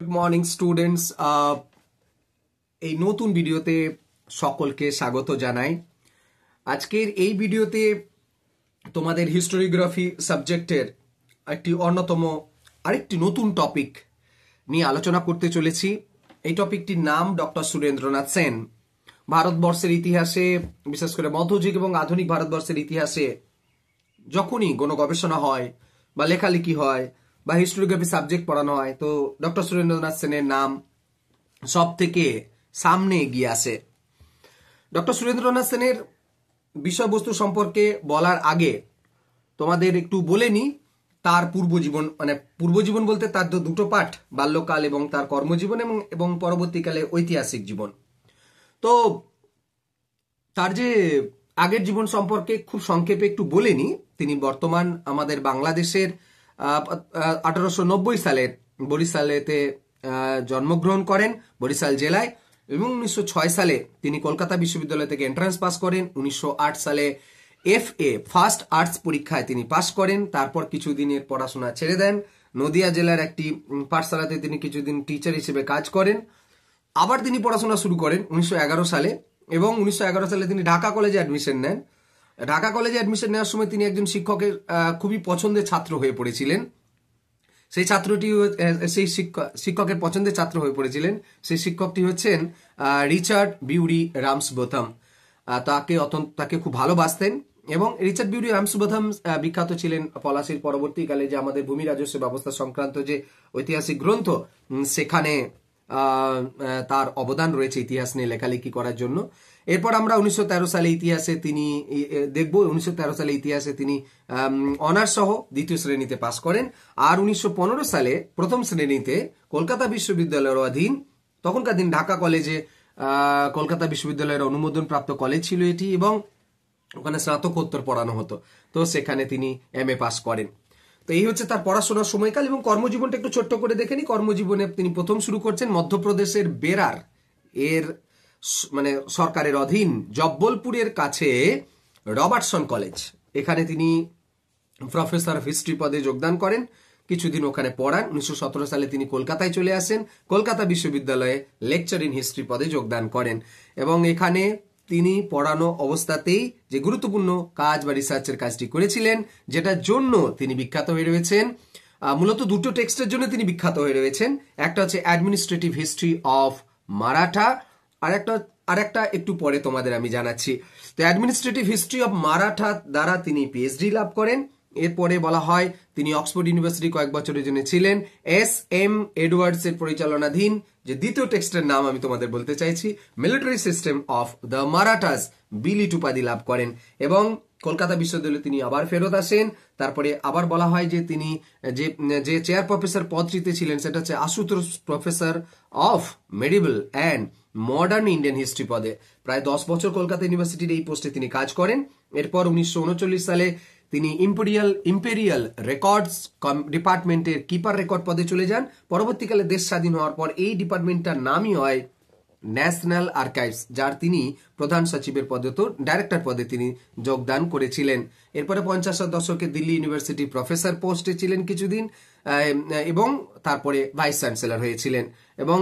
Good morning students, এই নতুন ভিডিওতে সকলকে স্বাগত জানাই। আজকের এই ভিডিওতে তোমাদের হিস্টোরিওগ্রাফি সাবজেক্টের একটি অন্যতম আরেকটি নতুন টপিক নিয়ে আলোচনা করতে চলেছি। এই টপিকটির নাম ডক্টর সুরেন্দ্রনাথ সেন। ভারতবর্ষের ইতিহাসে, বিশেষ করে মধ্যযুগ এবং আধুনিক ভারতবর্ষের ইতিহাসে যখনই কোনো গবেষণা হয় বা লেখালেখি হয় বা হিস্টোরিওগ্রাফি সাবজেক্ট পড়ানো হয়, তো ডক্টর সুরেন্দ্রনাথ সেনের নাম সব থেকে সামনে এগিয়ে আসে। ডক্টর সুরেন্দ্রনাথ সেনের বিষয়বস্তু সম্পর্কে বলার আগে তোমাদের একটু বলে নি তার পূর্বজীবন, মানে পূর্বজীবন বলতে তার দুটো পাঠ, বাল্যকাল এবং তার কর্মজীবন এবং পরবর্তীকালে ঐতিহাসিক জীবন। তো তার যে আগের জীবন সম্পর্কে খুব সংক্ষেপে একটু বলে নি। তিনি বর্তমান আমাদের বাংলাদেশের 1890 সালের বরিশালেতে জন্মগ্রহণ করেন, বরিশাল জেলায়, এবং 1906 সালে তিনি কলকাতা বিশ্ববিদ্যালয় থেকে এন্ট্রান্স পাস করেন। 1908 সালে FA ফার্স্ট আর্টস পরীক্ষায় তিনি পাস করেন। তারপর কিছুদিনের পড়াশোনা ছেড়ে দেন। নদিয়া জেলার একটি পাঠশালাতে তিনি কিছুদিন টিচার হিসেবে কাজ করেন। আবার তিনি পড়াশোনা শুরু করেন 1911 সালে, এবং 1911 সালে তিনি ঢাকা কলেজে অ্যাডমিশন নেন। ঢাকা কলেজে অ্যাডমিশন নেওয়ার সময় তিনি একজন শিক্ষকের খুবই পছন্দের ছাত্র হয়ে পড়েছিলেন। সেই ছাত্রটি, সেই শিক্ষকের পছন্দের ছাত্র হয়ে পড়েছিলেন। সেই শিক্ষকটি হচ্ছেন রিচার্ড বিউরি রামসবোথাম। তাকে খুব ভালোবাসতেন, এবং রিচার্ড বিউরি রামসবোথাম বিখ্যাত ছিলেন পলাশির পরবর্তীকালে যে আমাদের ভূমি রাজস্ব ব্যবস্থা সংক্রান্ত যে ঐতিহাসিক গ্রন্থ, সেখানে তার অবদান রয়েছে ইতিহাস নিয়ে লেখালেখি করার জন্য। এরপর আমরা 1913 সালে ইতিহাসে তিনি দেখব, 1913 সালে ইতিহাসে তিনি অনার্স সহ দ্বিতীয় শ্রেণীতে পাশ করেন। আর 1915 সালে প্রথম শ্রেণীতে কলকাতা বিশ্ববিদ্যালয়ের অধীন, তখনকার দিন ঢাকা কলেজে, কলকাতা বিশ্ববিদ্যালয়ের অনুমোদন প্রাপ্ত কলেজ ছিল এটি, এবং ওখানে স্নাতকোত্তর পড়ানো হতো। তো সেখানে তিনি MA পাস করেন। তো এই হচ্ছে তার পড়াশোনার সময়কাল। এবং কর্মজীবনটা একটু ছোট্ট করে দেখে নি। কর্মজীবনে তিনি প্রথম শুরু করছেন মধ্যপ্রদেশের বেরার এর মানে সরকারের অধীন জব্বলপুরের কাছে রবার্টসন কলেজ, এখানে তিনি প্রফেসর অফ হিস্ট্রি পদে যোগদান করেন। কিছুদিন ওখানে পড়ান। 1917 সালে তিনি কলকাতায় চলে আসেন। কলকাতা বিশ্ববিদ্যালয়ে লেকচার ইন হিস্ট্রি পদে যোগদান করেন, এবং এখানে তিনি পড়ানো অবস্থাতেই যে গুরুত্বপূর্ণ কাজ বা রিসার্চের কাজটি করেছিলেন, যেটার জন্য তিনি বিখ্যাত হয়ে রয়েছেন। মূলত দুটো টেক্সটের জন্য তিনি বিখ্যাত হয়ে রয়েছেন। একটা হচ্ছে অ্যাডমিনিস্ট্রেটিভ হিস্ট্রি অফ মারাঠা, আর একটা একটু পরে তোমাদের আমি জানাচ্ছি। তো অ্যাডমিনিস্ট্রেটিভ হিস্ট্রি অফ মারাঠা দ্বারা তিনি PhD লাভ করেন। এরপরে বলা হয় তিনি অক্সফোর্ড ইউনিভার্সিটি কয়েক বছরের জন্য ছিলেন। SM এডওয়ার্ডস এর পরিচালনাধীন যে দ্বিতীয় টেক্সটের নাম আমি তোমাদের বলতে চাইছি, military system of the Marathas, বিলিট উপাধি লাভ করেন, এবং কলকাতা বিশ্ববিদ্যালয়ে তিনি আবার ফেরত আসেন। তারপরে আবার বলা হয় যে তিনি যে চেয়ার প্রফেসর পদটিতে ছিলেন সেটা হচ্ছে Ashutosh professor of medieval and modern Indian history পদে। প্রায় 10 বছর কলকাতা ইউনিভার্সিটির এই পোস্টে তিনি কাজ করেন। এরপর 1939 সালে তিনি ইম্পেরিয়াল রেকর্ডস ডিপার্টমেন্টের কিপার রেকর্ড পদে চলে যান। পরবর্তীকালে দেশ স্বাধীন হওয়ার পর এই ডিপার্টমেন্টটার নামই হয় ন্যাশনাল আর্কাইভস, যার তিনি প্রধান সচিবের পদে, তো ডাইরেক্টর পদে তিনি যোগদান করেছিলেন। এরপরে 50-এর দশকে দিল্লি ইউনিভার্সিটি প্রফেসর পোস্টে ছিলেন কিছুদিন, এবং তারপরে ভাইস চ্যান্সেলর হয়েছিলেন। এবং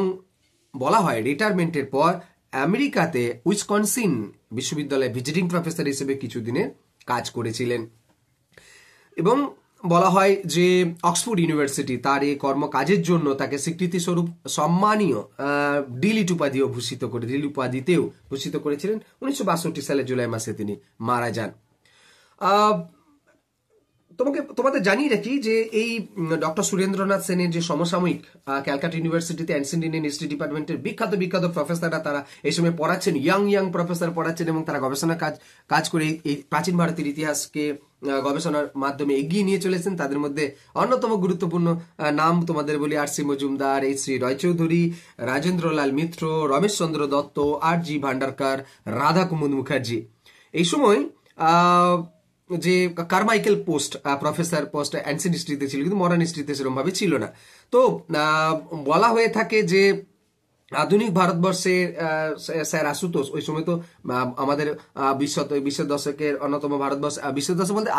বলা হয় রিটায়ারমেন্টের পর আমেরিকাতে উইসকনসিন বিশ্ববিদ্যালয়ে ভিজিটিং প্রফেসর হিসেবে কিছুদিনের কাজ করেছিলেন। এবং বলা হয় যে অক্সফোর্ড ইউনিভার্সিটি তার এই কর্মকাজের জন্য তাকে স্বীকৃতি স্বরূপ সম্মানীয় ডিলিট উপাধিও ডিলিট উপাধিতেও ভূষিত করেছিলেন। 1962 সালে জুলাই মাসে তিনি মারা যান। তোমাদের জানিয়ে রাখি যে এই ডক্টর সুরেন্দ্রনাথ সেনের যে সমসাময়িক ক্যালকাটা ইউনিভার্সিটিতে অ্যান্সিয়েন্ট ইন্ডিয়ান হিস্ট্রি ডিপার্টমেন্টের বিখ্যাত প্রফেসররা, তারা এই সময় পড়াচ্ছেন, ইয়াং প্রফেসর পড়াচ্ছেন, এবং তারা গবেষণা কাজ করে এই প্রাচীন ভারতের ইতিহাসকে গবেষণার মাধ্যমে এগিয়ে নিয়ে চলেছেন। তাদের মধ্যে অন্যতম গুরুত্বপূর্ণ নাম তোমাদের বলি RC মজুমদার, HC রয়চৌধুরী, রাজেন্দ্রলাল মিত্র, রমেশচন্দ্র দত্ত, RG ভান্ডারকার, রাধা কুমুদ মুখার্জি। এই সময় যে কারমাইকেল প্রফেসর পোস্ট অ্যান্সিয়েন্ট হিস্ট্রিতে ছিল, কিন্তু মডার্ন হিস্ট্রিতে সেরকম ভাবে ছিল না। তো বলা হয়ে থাকে যে আধুনিক ভারতবর্ষের স্যার আশুতোষ ওই সময় তো আমাদের বিশের দশকের অন্যতম ভারতবর্ষ বিশের দশক বলতে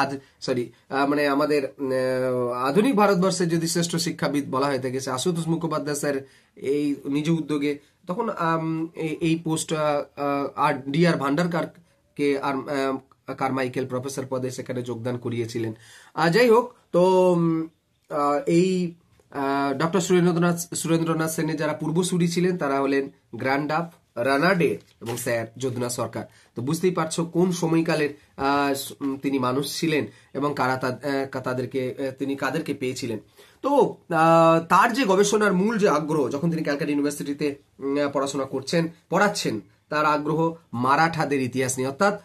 মানে আমাদের আধুনিক ভারতবর্ষের যদি শ্রেষ্ঠ শিক্ষাবিদ বলা হয়ে থাকে সে আশুতোষ মুখোপাধ্যায় স্যার এই নিজ উদ্যোগে তখন এই পোস্ট আর ভান্ডারকার কে আর কারমাইকেল প্রফেসর পদে সেখানে যোগদান করিয়েছিলেন। যাই হোক, তো এই ডক্টর সুরেন্দ্রনাথ সেনের যারা পূর্বসূরি ছিলেন তারা হলেন গ্র্যান্ডাফ, রানাডে এবং স্যার যদুনাথ সরকার। তো বুঝতেই পারছো কোন সময়কালের তিনি মানুষ ছিলেন এবং তিনি কাদেরকে পেয়েছিলেন। তো তার যে গবেষণার মূল যে আগ্রহ, যখন তিনি ক্যালকাটা ইউনিভার্সিটিতে পড়াচ্ছেন, তার আগ্রহ মারাঠাদের ইতিহাস নিয়ে, অর্থাৎ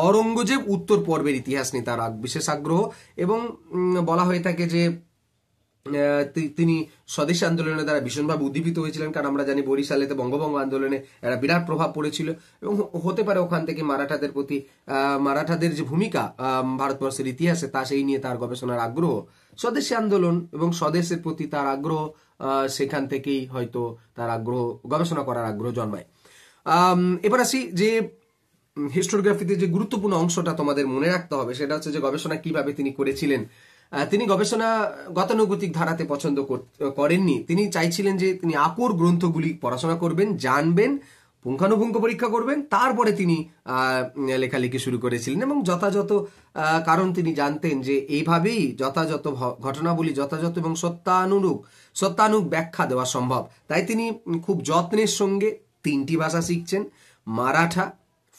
অরঙ্গজেব উত্তর পর্বের ইতিহাস নিয়ে তার বিশেষ আগ্রহ। এবং বলা হয়ে থাকে যে তিনি স্বদেশী আন্দোলনের দ্বারা ভীষণভাবে উদ্দীপিত হয়েছিলেন, কারণ আমরা জানি বরিশালেতে বঙ্গভঙ্গ আন্দোলনে একটা বিরাট প্রভাব পড়েছিল এবং হতে পারে ওখান থেকে মারাঠাদের প্রতি মারাঠাদের যে ভূমিকা ভারতবর্ষের ইতিহাসে তা সেই নিয়ে তার গবেষণার আগ্রহ, স্বদেশী আন্দোলন এবং স্বদেশের প্রতি তার আগ্রহ, সেখান থেকেই হয়তো তার আগ্রহ, গবেষণা করার আগ্রহ জন্মায়। এবার আসি যে হিস্টোগ্রাফিতে যে গুরুত্বপূর্ণ অংশটা তোমাদের মনে রাখতে হবে, সেটা হচ্ছে যে গবেষণা কিভাবে তিনি করেছিলেন। তিনি গবেষণা গতানুগতিক ধারাতে পছন্দ করেননি। তিনি চাইছিলেন যে তিনি আকর গ্রন্থগুলি পড়াশোনা করবেন, জানবেন, পুঙ্খানুপুঙ্খ পরীক্ষা করবেন, তারপরে তিনি লেখালেখি শুরু করেছিলেন। এবং যথাযথ কারণ তিনি জানতেন যে এইভাবেই যথাযথ ঘটনাবলী যথাযথ এবং সত্যানুগ ব্যাখ্যা দেওয়া সম্ভব। তাই তিনি খুব যত্নের সঙ্গে 3টি ভাষা শিখছেন, মারাঠা,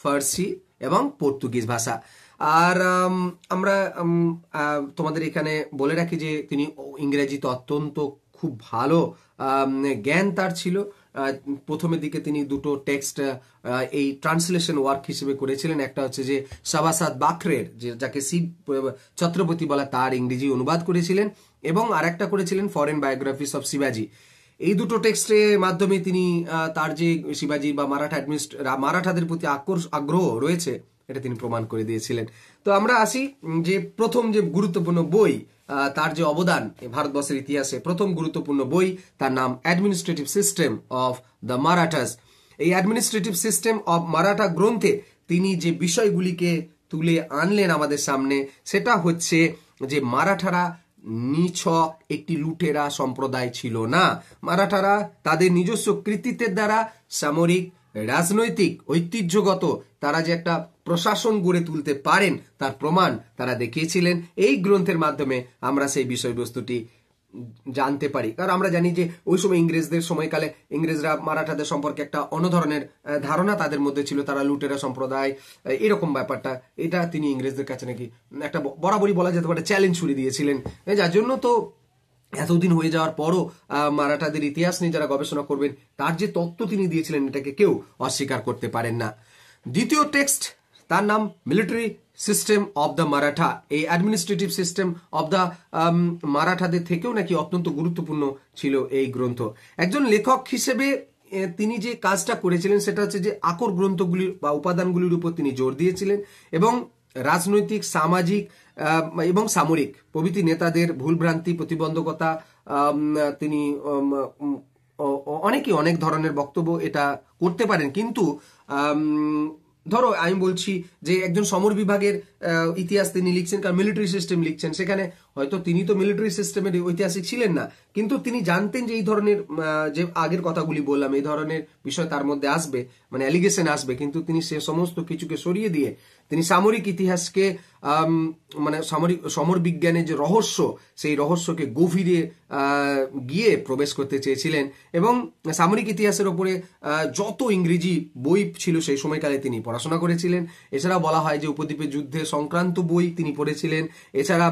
ফার্সি এবং পর্তুগিজ ভাষা। আর আমরা তোমাদের এখানে বলে রাখি যে তিনি ইংরেজিতে অত্যন্ত খুব ভালো জ্ঞান তার ছিল। প্রথমের দিকে তিনি 2টো টেক্সট এই ট্রান্সলেশন ওয়ার্ক হিসেবে করেছিলেন। একটা হচ্ছে যে সভাসাদ বাখরের, যাকে শিব ছত্রপতি বলা, তার ইংরেজি অনুবাদ করেছিলেন, এবং আরেকটা করেছিলেন ফরেন বায়োগ্রাফিস অফ শিবাজি। এই 2টো টেক্সটের মাধ্যমে তিনি তার যে শিবাজি বা মারাঠাদের প্রতি আগ্রহ রয়েছে এটা তিনি প্রমাণ করে দিয়েছিলেন। তো আমরা আসি যে প্রথম যে গুরুত্বপূর্ণ বই, তার যে অবদান ভারতবর্ষের ইতিহাসে, প্রথম গুরুত্বপূর্ণ বই, তার নাম administrative system of the Marathas. এই অ্যাডমিনিস্ট্রেটিভ সিস্টেম অফ মারাঠা গ্রন্থে তিনি যে বিষয়গুলিকে তুলে আনলেন আমাদের সামনে, সেটা হচ্ছে যে মারাঠারা নিছক একটি লুটেরা সম্প্রদায় ছিল না। মারাঠারা তাদের নিজস্ব কৃতিত্বের দ্বারা সামরিক, রাজনৈতিক, ঐতিহ্যগত তারা যে একটা প্রশাসন গড়ে তুলতে পারেন তার প্রমাণ তারা দেখিয়েছিলেন। এই গ্রন্থের মাধ্যমে আমরা সেই বিষয়বস্তুটি জানতে পারি। কারণ আমরা জানি যে ওই সময় ইংরেজদের সময়কালে ইংরেজরা মারাঠাদের সম্পর্কে একটা অন্য ধরনের ধারণা তাদের মধ্যে ছিল, তারা লুটেরা সম্প্রদায়, এরকম ব্যাপারটা, এটা তিনি ইংরেজদের কাছে নাকি একটা বরাবরই বলা যেতে পারে চ্যালেঞ্জ ছুড়ে দিয়েছিলেন। যার জন্য তো এতদিন হয়ে যাওয়ার পরও মারাঠাদের ইতিহাস নিয়ে যারা গবেষণা করবেন তার যে তত্ত্ব তিনি দিয়েছিলেন এটাকে কেউ অস্বীকার করতে পারেন না। দ্বিতীয় টেক্সট, তার নাম military system of the Maratha. এই অ্যাডমিনিস্ট্রেটিভ সিস্টেম অব দ্য মারাঠাদের থেকেও নাকি অত্যন্ত গুরুত্বপূর্ণ ছিল এই গ্রন্থ। একজন লেখক হিসেবে তিনি যে কাজটা করেছিলেন সেটা হচ্ছে যে আকর গ্রন্থগুলির বা উপাদানগুলির উপর তিনি জোর দিয়েছিলেন এবং রাজনৈতিক, সামাজিক এবং সামরিক প্রভৃতি নেতাদের ভুলভ্রান্তি, প্রতিবন্ধকতা, তিনি অনেক ধরনের বক্তব্য এটা করতে পারেন। কিন্তু ধরো আমি বলছি যে একজন সমর বিভাগের ইতিহাস তিনি লিখছেন, কারণ মিলিটারি সিস্টেম লিখছেন, সেখানে হয়তো তিনি তো মিলিটারি সিস্টেমের ঐতিহাসিক ছিলেন না, কিন্তু তিনি জানতেন যে এই ধরনের যে আগের কথাগুলি বললাম এই ধরনের বিষয় তার মধ্যে আসবে, মানে অ্যালিগেশন আসবে, কিন্তু তিনি সে সমস্ত কিছুকে সরিয়ে দিয়ে তিনি সামরিক ইতিহাসকে মানে সমর বিজ্ঞানের যে রহস্য, সেই রহস্যকে গভীরে গিয়ে প্রবেশ করতে চেয়েছিলেন এবং সামরিক ইতিহাসের ওপরে যত ইংরেজি বই ছিল সেই সময়কালে তিনি পড়াশোনা করেছিলেন। এছাড়া বলা হয় যে উপদ্বীপের যুদ্ধে সংক্রান্ত বই তিনি পড়েছিলেন। এছাড়া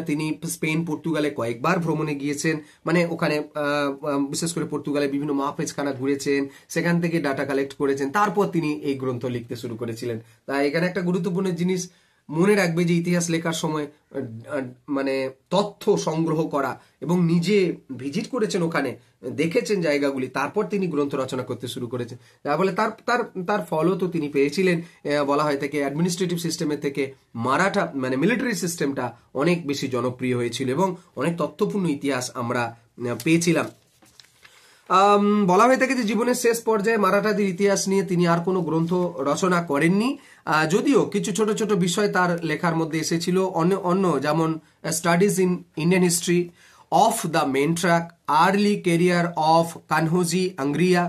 তিনি স্পেন, পর্তুগালে কয়েকবার ভ্রমণে গিয়েছেন, মানে ওখানে বিশেষ করে পর্তুগালে বিভিন্ন মাহফেজখানা ঘুরেছেন, সেখান থেকে ডাটা কালেক্ট করেছেন, তারপর তিনি এই গ্রন্থ লিখতে শুরু করেছিলেন। তাই এখানে একটা গুরুত্বপূর্ণ জিনিস মনে রাখবে যে ইতিহাস লেখার সময় মানে তথ্য সংগ্রহ করা এবং নিজে ভিজিট করেছেন, ওখানে দেখেছেন জায়গাগুলি, তারপর তিনি গ্রন্থ রচনা করতে শুরু করেছেন। তার ফলে তার ফলও তো তিনি পেয়েছিলেন। বলা হয় থেকে অ্যাডমিনিস্ট্রেটিভ সিস্টেমের থেকে মারাঠা মানে মিলিটারি সিস্টেমটা অনেক বেশি জনপ্রিয় হয়েছিল এবং অনেক তথ্যপূর্ণ ইতিহাস আমরা পেয়েছিলাম। বলা হয়ে থাকে যে জীবনের শেষ পর্যায়ে মারাঠাদের ইতিহাস নিয়ে তিনি আর কোনো গ্রন্থ রচনা করেননি, যদিও কিছু ছোট ছোট বিষয় তার লেখার মধ্যে এসেছিল অন্য যেমন studies in Indian history, of the main track, early career of Kanhoji Angria.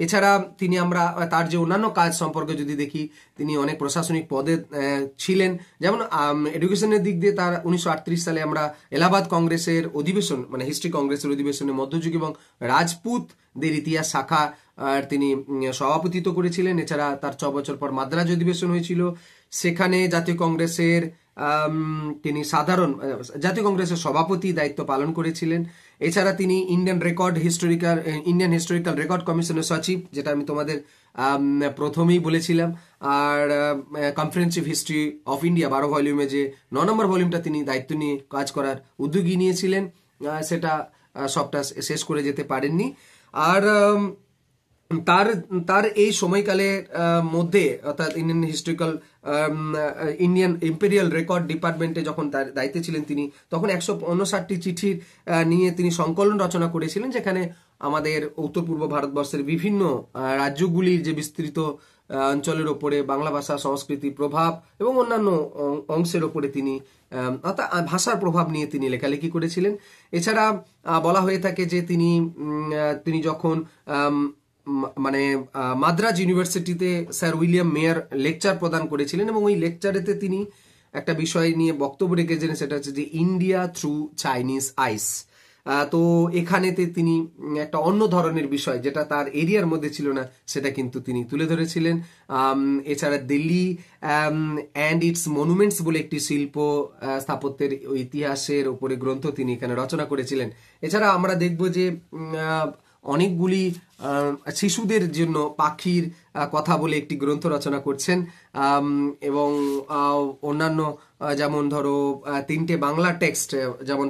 এছাড়া তিনি আমরা তার যে অন্যান্য কাজ সম্পর্কে যদি দেখি, তিনি অনেক প্রশাসনিক পদে ছিলেন। যেমন এডুকেশনের দিক দিয়ে তার 1938 সালে আমরা এলাহাবাদ কংগ্রেসের অধিবেশন, মানে হিস্ট্রি কংগ্রেসের অধিবেশনে মধ্যযুগ এবং রাজপুতদের ইতিহাস শাখা তিনি সভাপতিত্ব করেছিলেন। এছাড়া তার 6 বছর পর মাদ্রাজ অধিবেশন হয়েছিল, সেখানে জাতীয় কংগ্রেসের তিনি জাতীয় কংগ্রেসের সভাপতি দায়িত্ব পালন করেছিলেন। এছাড়া তিনি ইন্ডিয়ান হিস্টোরিক্যাল রেকর্ড কমিশনের সচিব, যেটা আমি তোমাদের প্রথমেই বলেছিলাম। আর কম্প্রিহেনসিভ হিস্ট্রি অফ ইন্ডিয়া 12 ভলিউমে যে 9 নম্বর ভলিউমটা তিনি দায়িত্ব নিয়ে কাজ করার উদ্যোগী নিয়েছিলেন, সেটা সবটা শেষ করে যেতে পারেননি। আর তার এই সময়কালের মধ্যে, অর্থাৎ ইন্ডিয়ান ইম্পেরিয়াল রেকর্ড ডিপার্টমেন্টে যখন তার দায়িত্বে ছিলেন তিনি, তখন 159টি চিঠির নিয়ে তিনি সংকলন রচনা করেছিলেন, যেখানে আমাদের উত্তর পূর্ব ভারতবর্ষের বিভিন্ন রাজ্যগুলির যে বিস্তৃত অঞ্চলের ওপরে বাংলা ভাষা, সংস্কৃতি, প্রভাব এবং অন্যান্য অংশের ওপরে তিনি অর্থাৎ ভাষার প্রভাব নিয়ে তিনি লেখালেখি করেছিলেন। এছাড়া বলা হয়ে থাকে যে তিনি যখন মানে মাদ্রাজ ইউনিভার্সিটিতে স্যার উইলিয়াম মেয়ার লেকচার প্রদান করেছিলেন, এবং ওই লেকচারেতে তিনি একটা বিষয় নিয়ে বক্তব্য রেখেছিলেন, সেটা হচ্ছে যে ইন্ডিয়া থ্রু চাইনিজ আইস। তো এখানেতে তিনি একটা অন্য ধরনের বিষয়, যেটা তার এরিয়ার মধ্যে ছিল না, সেটা কিন্তু তিনি তুলে ধরেছিলেন। এছাড়া দিল্লি অ্যান্ড ইটস মনুমেন্টস বলে একটি শিল্প স্থাপত্যের ইতিহাসের উপরে গ্রন্থ তিনি এখানে রচনা করেছিলেন। এছাড়া আমরা দেখব যে অনেকগুলি শিশুদের জন্য পাখির কথা বলে একটি গ্রন্থ রচনা করছেন, এবং অন্যান্য যেমন ধরো 3টে বাংলা টেক্সট, যেমন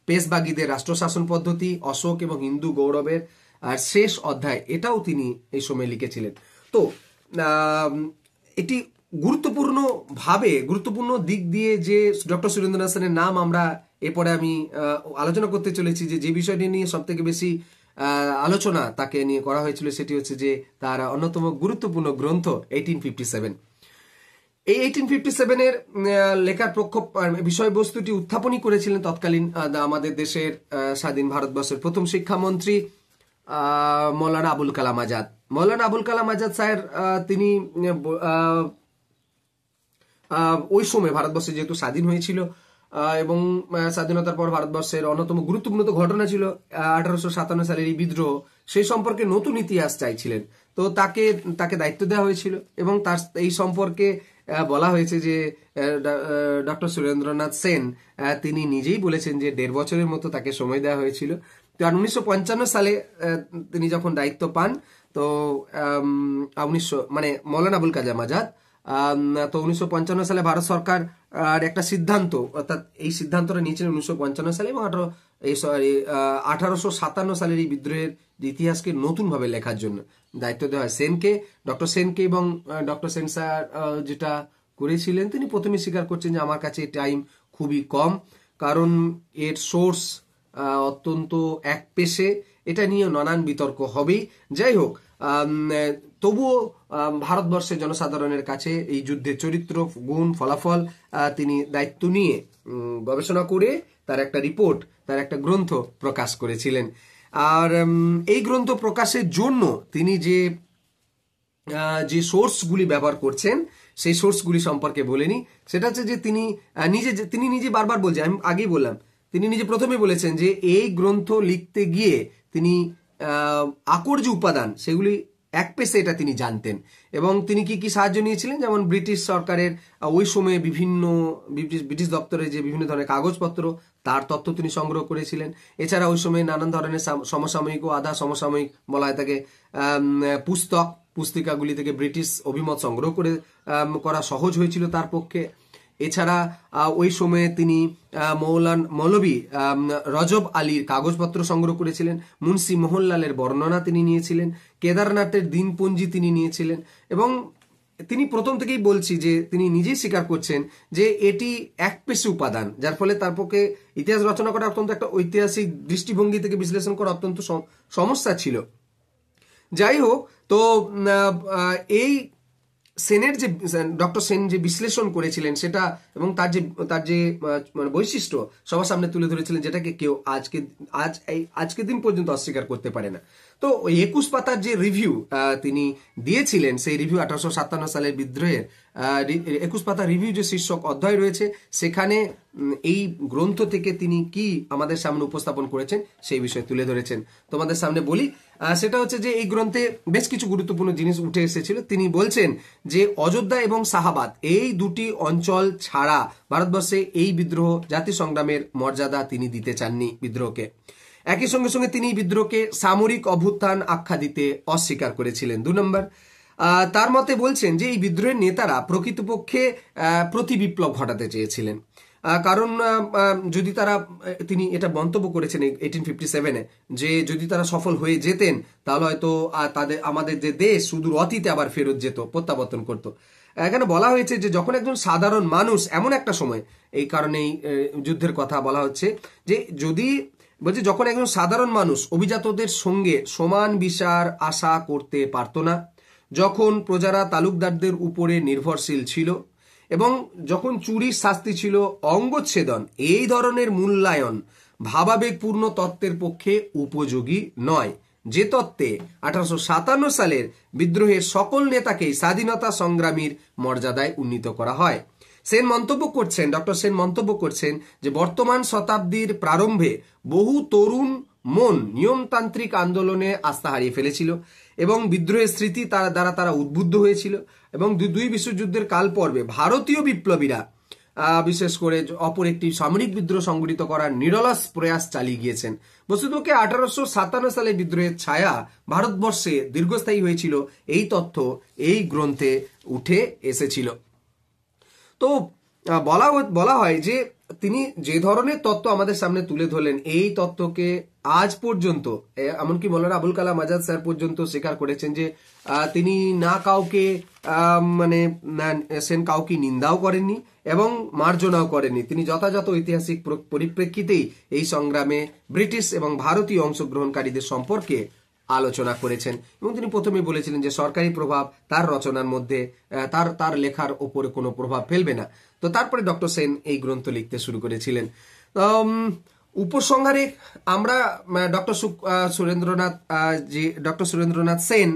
পেশবাগীদের রাষ্ট্রশাসন পদ্ধতি, অশোক এবং হিন্দু গৌরবের শেষ অধ্যায়, এটাও তিনি এই সময় লিখেছিলেন। তো এটি গুরুত্বপূর্ণ দিক দিয়ে যে ডক্টর সুরেন্দ্রনাথ সেনের নাম আমরা এরপরে আমি আলোচনা করতে চলেছি, যে বিষয়টি নিয়ে সব থেকে বেশি আলোচনা তাকে নিয়ে করা হয়েছিল, সেটি হচ্ছে যে তার অন্যতম গুরুত্বপূর্ণ গ্রন্থ 1857। এই 1857-এর লেখার বিষয়বস্তুটি উত্থাপনই করেছিলেন তৎকালীন আমাদের দেশের স্বাধীন ভারতবর্ষের প্রথম শিক্ষামন্ত্রী মৌলানা আবুল কালাম আজাদ। মৌলানা আবুল কালাম আজাদ স্যার তিনি ওই সময় ভারতবর্ষে যেহেতু স্বাধীন হয়েছিল, এবং স্বাধীনতার পর ভারতবর্ষের অন্যতম গুরুত্বপূর্ণ ঘটনা ছিল 1857 সালের এই বিদ্রোহ, সেই সম্পর্কে নতুন ইতিহাস চাইছিলেন। তো তাকে দায়িত্ব দেওয়া হয়েছিল, এবং তার এই সম্পর্কে বলা হয়েছে যে ডক্টর সুরেন্দ্রনাথ সেন তিনি নিজেই বলেছেন যে 1.5 বছরের মতো তাকে সময় দেওয়া হয়েছিল। তো 1955 সালে তিনি যখন দায়িত্ব পান, তো মৌলানা আবুল কালাম আজাদ, তো 1955 সালে ভারত সরকার আর একটা সিদ্ধান্ত, অর্থাৎ এই সিদ্ধান্তটা নিয়েছিলেন 1955 সালে, এবং 1857 সালের এই বিদ্রোহের ইতিহাসকে নতুনভাবে লেখার জন্য দায়িত্ব দেওয়া হয় সেনকে, ডক্টর সেনকে। এবং ডক্টর সেন স্যার যেটা করেছিলেন, তিনি প্রথমে স্বীকার করছেন যে আমার কাছে টাইম খুবই কম, কারণ এর সোর্স অত্যন্ত একপেশে, এটা নিয়ে নানান বিতর্ক হবেই। যাই হোক, তবুও ভারতবর্ষের জনসাধারণের কাছে এই যুদ্ধের চরিত্র, গুণ, ফলাফল তিনি দায়িত্ব নিয়ে গবেষণা করে তার একটা রিপোর্ট, তার একটা গ্রন্থ প্রকাশ করেছিলেন। আর এই গ্রন্থ প্রকাশের জন্য তিনি যে সোর্সগুলি ব্যবহার করছেন, সেই সোর্সগুলি সম্পর্কে বলেনি। সেটা হচ্ছে যে তিনি নিজে বারবার বলছেন, আমি আগেই বললাম, তিনি নিজে প্রথমে বলেছেন যে এই গ্রন্থ লিখতে গিয়ে তিনি আকর যে উপাদান, সেগুলি একপেশে এটা তিনি জানতেন। এবং তিনি কি সাহায্য নিয়েছিলেন, যেমন ব্রিটিশ সরকারের ওই সময়ে ব্রিটিশ দপ্তরে যে বিভিন্ন ধরনের কাগজপত্র, তার তথ্য তিনি সংগ্রহ করেছিলেন। এছাড়া ওই সময় নানান ধরনের সমসাময়িক ও আধা সমসাময়িক বলা হয় থাকে পুস্তিকাগুলি থেকে ব্রিটিশ অভিমত সংগ্রহ করা সহজ হয়েছিল তার পক্ষে। এছাড়া ওই সময়ে তিনি মৌলভী রজব আলীর কাগজপত্র সংগ্রহ করেছিলেন, মুন্সি মোহনলালের বর্ণনা তিনি নিয়েছিলেন, কেদারনাথের দিনপঞ্জি তিনি নিয়েছিলেন, এবং তিনি প্রথম থেকেই বলছি যে তিনি নিজেই স্বীকার করছেন যে এটি একপেশে উপাদান, যার ফলে তার পক্ষে ইতিহাস রচনা করা অত্যন্ত একটা ঐতিহাসিক দৃষ্টিভঙ্গি থেকে বিশ্লেষণ করা অত্যন্ত সমস্যা ছিল। যাই হোক, তো এই সেনের যে ডক্টর সেন যে বিশ্লেষণ করেছিলেন সেটা এবং তার যে মানে বৈশিষ্ট্য সবার সামনে তুলে ধরেছিলেন, যেটাকে কেউ আজকের দিন পর্যন্ত অস্বীকার করতে পারে না। তো ওই 21 পাতার যে রিভিউ তিনি দিয়েছিলেন, সেই রিভিউ 1857 সালের বিদ্রোহের 21 পাতা রিভিউ যে শীর্ষক অধ্যায় রয়েছে, সেখানে এই গ্রন্থ থেকে তিনি কি আমাদের সামনে উপস্থাপন করেছেন সেই বিষয়ে তুলে ধরেছেন। তোমাদের সামনে বলি, সেটা হচ্ছে যে এই গ্রন্থে বেশ কিছু গুরুত্বপূর্ণ জিনিস উঠে এসেছিল। তিনি বলছেন যে অযোধ্যা এবং শাহাবাদ এই দুটি অঞ্চল ছাড়া ভারতবর্ষে এই বিদ্রোহ জাতি সংগ্রামের মর্যাদা তিনি দিতে চাননি বিদ্রোহকে। একই সঙ্গে সঙ্গে তিনি বিদ্রোহকে সামরিক অভ্যুত্থান আখ্যা দিতে অস্বীকার করেছিলেন। 2 নম্বর, তার মতে বলছেন যে এই বিদ্রোহের নেতারা প্রকৃতপক্ষে প্রতি বিপ্লব ঘটাতে চেয়েছিলেন। কারণ যদি তারা, তিনি এটা মন্তব্য করেছেন 1857-এ, যে যদি তারা সফল হয়ে যেতেন তাহলে হয়তো আমাদের যে দেশ সুদূর অতীতে আবার ফেরত যেত, প্রত্যাবর্তন করত। এখানে বলা হয়েছে যে যখন একজন সাধারণ মানুষ, এমন একটা সময়, এই কারণেই যুদ্ধের কথা বলা হচ্ছে, যে বলছে যখন একজন সাধারণ মানুষ অভিজাতদের সঙ্গে সমান বিচার আশা করতে পারত না, যখন প্রজারা তালুকদারদের উপরে নির্ভরশীল ছিল এবং যখন চুরির শাস্তি ছিল অঙ্গচ্ছেদন, এই ধরনের মূল্যায়ন ভাবাবেগপূর্ণ তত্ত্বের পক্ষে উপযোগী নয়, যে তত্ত্বে 1857 সালের বিদ্রোহের সকল নেতাকেই স্বাধীনতা সংগ্রামীর মর্যাদায় উন্নীত করা হয়। ডক্টর সেন মন্তব্য করছেন যে বর্তমান শতাব্দীর প্রারম্ভে বহু তরুণ মন নিয়মতান্ত্রিক আন্দোলনে আস্থা হারিয়ে ফেলেছিল এবং বিদ্রোহের স্মৃতি দ্বারা তারা উদ্বুদ্ধ হয়েছিল, এবং দুই বিশ্বযুদ্ধের কাল পর্বে ভারতীয় বিপ্লবীরা বিশেষ করে অপর একটি সামরিক বিদ্রোহ সংগঠিত করার নিরলস প্রয়াস চালিয়ে গিয়েছেন। বস্তুতকে 1857 সালে বিদ্রোহের ছায়া ভারতবর্ষে দীর্ঘস্থায়ী হয়েছিল, এই তথ্য এই গ্রন্থে উঠে এসেছিল। তো বলা হয় যে তিনি যে ধরনের তত্ত্ব আমাদের সামনে তুলে ধরলেন, এই তত্ত্বকে আজ পর্যন্ত এমনকি মৌলানা আবুল কালাম আজাদ স্যার পর্যন্ত স্বীকার করেছেন যে তিনি না কাউকে সেন কাউকে নিন্দাও করেননি এবং মার্জনাও করেননি। তিনি যথাযথ ঐতিহাসিক পরিপ্রেক্ষিতেই এই সংগ্রামে ব্রিটিশ এবং ভারতীয় অংশগ্রহণকারীদের সম্পর্কে আলোচনা করেছেন, এবং তিনি প্রথমেই বলেছিলেন যে সরকারি প্রভাব তার রচনার মধ্যে তার লেখার ওপরে কোনো প্রভাব ফেলবে না। তো তারপরে ডক্টর সেন এই গ্রন্থ লিখতে শুরু করেছিলেন। উপসংহারে আমরা ডক্টর সুরেন্দ্রনাথ সেন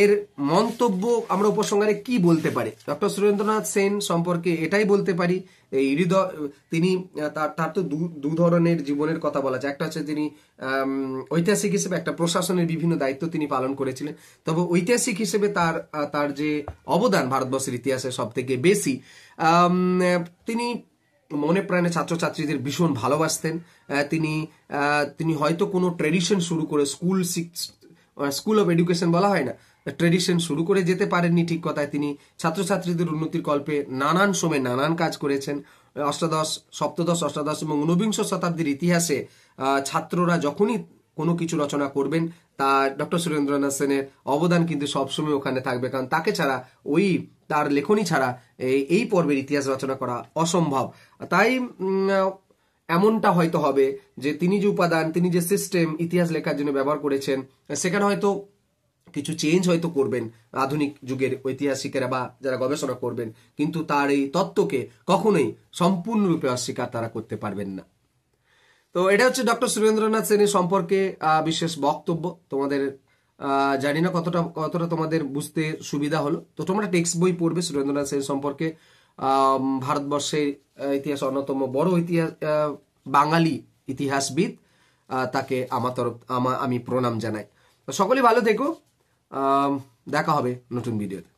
এর মন্তব্য আমরা উপসংহারে কি বলতে পারি? ডক্টর সুরেন্দ্রনাথ সেন সম্পর্কে এটাই বলতে পারি, এই তিনি তার তো দু ধরনের জীবনের কথা বলা যায়। একটা হচ্ছে তিনি ঐতিহাসিক হিসেবে একটা প্রশাসনের বিভিন্ন দায়িত্ব তিনি পালন করেছিলেন, তবে ঐতিহাসিক হিসেবে তার যে অবদান ভারতবর্ষের ইতিহাসে সব থেকে বেশি। তিনি মনে প্রাণে ছাত্রছাত্রীদের ভীষণ ভালোবাসতেন। তিনি হয়তো কোনো ট্রেডিশন শুরু করে স্কুল অফ এডুকেশন বলা হয় না, ট্রেডিশন শুরু করে যেতে পারেননি ঠিক কথায়। তিনি ছাত্রছাত্রীদের উন্নতির কল্পে নানান সময় নানান কাজ করেছেন। সপ্তদশ, অষ্টাদশ এবং ঊনবিংশ শতাব্দীর ইতিহাসে ছাত্ররা যখনই কোনো কিছু রচনা করবেন, তা ডক্টর সুরেন্দ্রনাথ সেনের অবদান কিন্তু সবসময় ওখানে থাকবে, কারণ তাকে ছাড়া, তার লেখনী ছাড়া এই পর্বের ইতিহাস রচনা করা অসম্ভব। তাই এমনটা হয়তো হবে যে তিনি যে উপাদান, তিনি যে সিস্টেম ইতিহাস লেখার জন্য ব্যবহার করেছেন, সেখানে হয়তো কিছু চেঞ্জ হয়তো করবেন আধুনিক যুগের ঐতিহাসিকেরা বা যারা গবেষণা করবেন, কিন্তু তার এই তত্ত্বকে কখনোই সম্পূর্ণরূপে অস্বীকার তারা করতে পারবেন না। তো এটা হচ্ছে ডক্টর সুরেন্দ্রনাথ সেনের সম্পর্কে বিশেষ বক্তব্য। তোমাদের জানি না কতটা তোমাদের বুঝতে সুবিধা হলো। তো তোমরা টেক্সট বই পড়বে সুরেন্দ্রনাথ সেন সম্পর্কে। ভারতবর্ষের ইতিহাস অন্যতম বড় বাঙালি ইতিহাসবিদ, তাকে আমি প্রণাম জানাই। সকলে ভালো থেকো, দেখা হবে নতুন ভিডিওতে।